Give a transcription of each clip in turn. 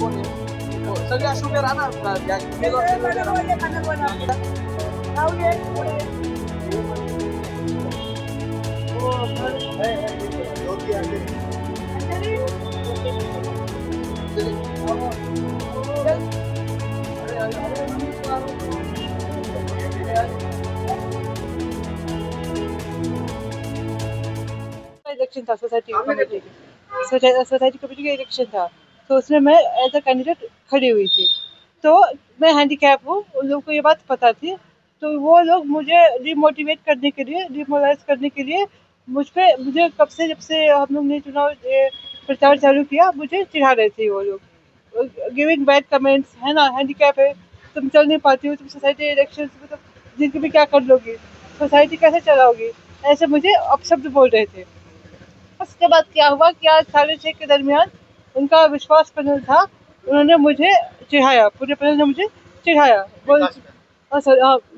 कोण आहे सगळे असे उभे राहणार का? या उमेदवार सगळे उभे इलेक्शन था सोसाइटी कमेटी सोसाइटी कमेटी का इलेक्शन था, तो उसमें मैं एज अ कैंडिडेट खड़ी हुई थी। तो मैं हैंडीकैप हूँ, उन लोगों को ये बात पता थी। तो वो लोग मुझे डिमोटिवेट करने के लिए, डिमोरलाइज करने के लिए मुझे कब से, जब से हम लोग ने चुनाव प्रचार चालू किया, मुझे चिढ़ा रहे थे वो लोग, गिविंग बैड कमेंट्स, है ना, हैंडीकैप है, तुम चल नहीं पाती हो, तुम सोसाइटी इलेक्शन में तो जिनकी भी क्या कर लोगी, सोसाइटी कैसे चलाओगी, ऐसे मुझे अपशब्द बोल रहे थे। उसके बाद क्या हुआ कि आज 6:30 के दरमियान उनका विश्वास पैनल था, उन्होंने मुझे चिढ़ाया, पूरे पैनल ने मुझे चिढ़ाया,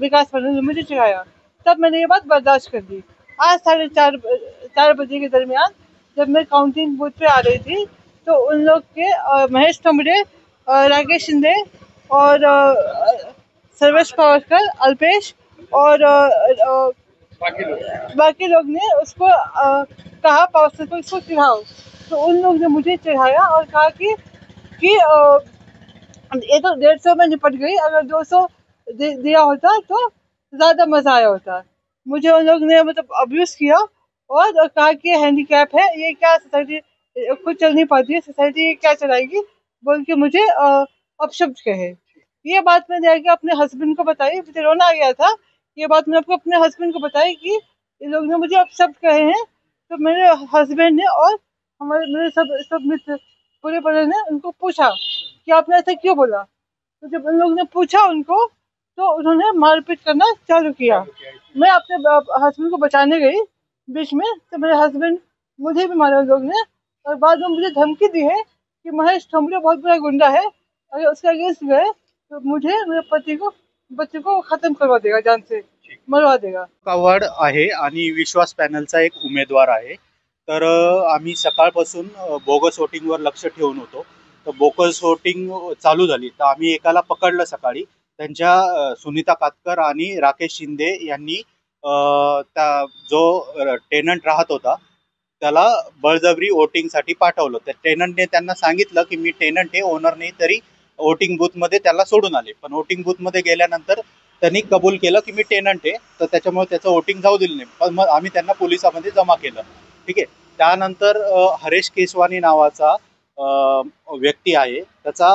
विकास पैनल ने मुझे चिढ़ाया। तब मैंने ये बात बर्दाश्त कर ली। आज 4:30 बजे के दरमियान जब मैं काउंटिंग बूथ पे आ रही थी, तो उन लोग के महेश ठोंबरे, राकेश शिंदे और सर्वेश पावरकर, अल्पेश और बाकी लोग ने उसको कहा, पावरकर को इसको चिढ़ाओ। तो उन लोग ने मुझे चिढ़ाया और कहा कि ये तो 150 में निपट गई, अगर 200 दिया होता तो ज्यादा मजा आया होता। मुझे उन लोग ने मतलब अब्यूज किया और कहा कि हैंडीकैप है, ये क्या सोसाइटी खुद चल नहीं पाती है, सोसाइटी क्या चलाएगी, बोल के मुझे अपशब्द कहे। ये बात मैंने आगे अपने हस्बैंड को बताई, मुझे रोना आ गया था। ये बात मैंने अपने हस्बैंड को बताई कि ये लोग ने मुझे अपशब्द कहे हैं। तो मेरे हस्बैंड ने और मेरे सब मित्र पूरे परिवार ने उनको पूछा कि आपने ऐसा क्यों बोला। तो जब उन लोगों ने पूछा उनको, तो उन्होंने मारपीट करना चालू किया। मैं अपने हस्बैंड को बचाने गई बीच में, तो मेरे हस्बैंड मुझे भी मारा उन लोग ने, और बाद में मुझे धमकी दी है कि महेश ठोंबरे बहुत बड़ा गुंडा है, अगर उसके अगेंस्ट गए तो मुझे, मेरे पति को, बच्चे को खत्म करवा देगा, जान से मरवा देगा। कावड आहे आणि विश्वास पॅनलचा एक उमेदवार आहे। तर आम्ही सकाळपासून बोगस वोटिंगवर लक्ष ठेवून होतो। तर बोगस वोटिंग चालू झाली, तर आम्ही एकाला पकडलं सकाळी। त्यांच्या सुनीता कातकर आणि राकेश शिंदे यांनी त्या जो टेनंट राहत होता त्याला बळजबरी वोटिंगसाठी पाठवलं। त्या टेनंटने त्यांना सांगितलं की मी टेनंट आहे, ओनर नाही, तरी वोटिंग बूथमध्ये त्याला सोडून आले। पण वोटिंग बूथमध्ये गेल्यानंतर त्यांनी कबूल केलं की मी टेनंट आहे, तर त्याच्यामुळे त्याचं वोटिंग जाऊ दिलं नाही। पण मग आम्ही त्यांना पोलिसांमध्ये जमा केलं, ठीक आहे। त्यानंतर हरेश केसवानी नावाचा व्यक्ती आहे, त्याचा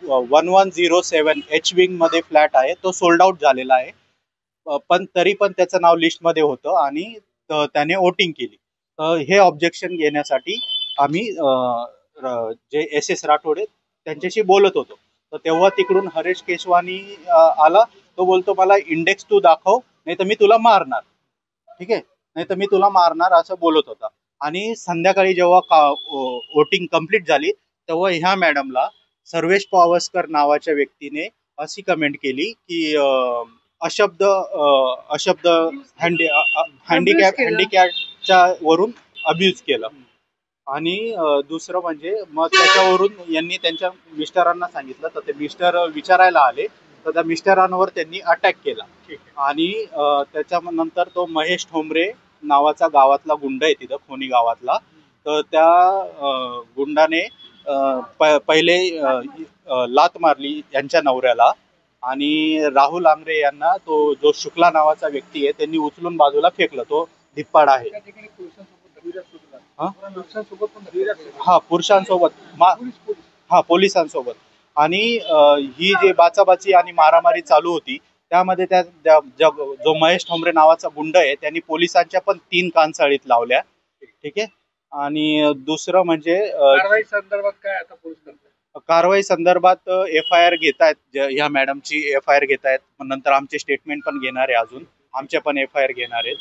1107 एच विंग मध्ये फ्लॅट आहे, तो सोल्ड आउट झालेला आहे। पण तरी पण त्याचं नाव लिस्टमध्ये होतं आणि त्याने वोटिंग केली। हे ऑब्जेक्शन घेण्यासाठी आम्ही जे SS राठोडे त्यांच्याशी बोलत होतो। तर तेव्हा तिकडून हरेश केसवानी आला, तो बोलतो मला इंडेक्स तू दाखव, नाही तर मी तुला मारणार, ठीक आहे, नाही तर मी तुला मारणार, असं बोलत होता। आणि संध्याकाळी जेव्हा वोटिंग कंप्लीट झाली, तेव्हा ह्या मॅडमला सर्वेश पावसकर नावाच्या व्यक्तीने अशी कमेंट केली की अशब्द हँडिकॅपच्या वरून अब्यूज केलं। आणि दुसरं म्हणजे मग त्याच्यावरून यांनी त्यांच्या मिस्टरांना सांगितलं, तर ते मिस्टर विचारायला आले, तर त्या मिस्टरांवर त्यांनी अटॅक केला। आणि त्याच्यानंतर तो महेश ठोंबरे नावाचा गावातला गुंड आहे तिथं, खोनी गावातला, तर त्या गुंडाने पहिले लात मारली यांच्या नवऱ्याला, आणि राहुल आंग्रे यांना तो जो शुक्ला नावाचा व्यक्ती आहे त्यांनी उचलून बाजूला फेकलं, तो धिप्पाड आहे। हा, पुरुषांसोबत, हा, पोलिसांसोबत। आणि ही जे बाचाबाची आणि मारामारी चालू होती, त्यामध्ये जो महेश ठोंबरे नावाचा गुंड आहे त्यांनी पोलिसांच्या पण 3 कानसाळीत लावल्या, ठीक आहे। आणि दुसरं म्हणजे कारवाई संदर्भात काय आता पोलीस कारवाई संदर्भात FIR घेत आहेत, ह्या मॅडमची FIR घेत आहेत, नंतर आमचे स्टेटमेंट पण घेणार आहे, अजून आमच्या पण FIR घेणार आहेत।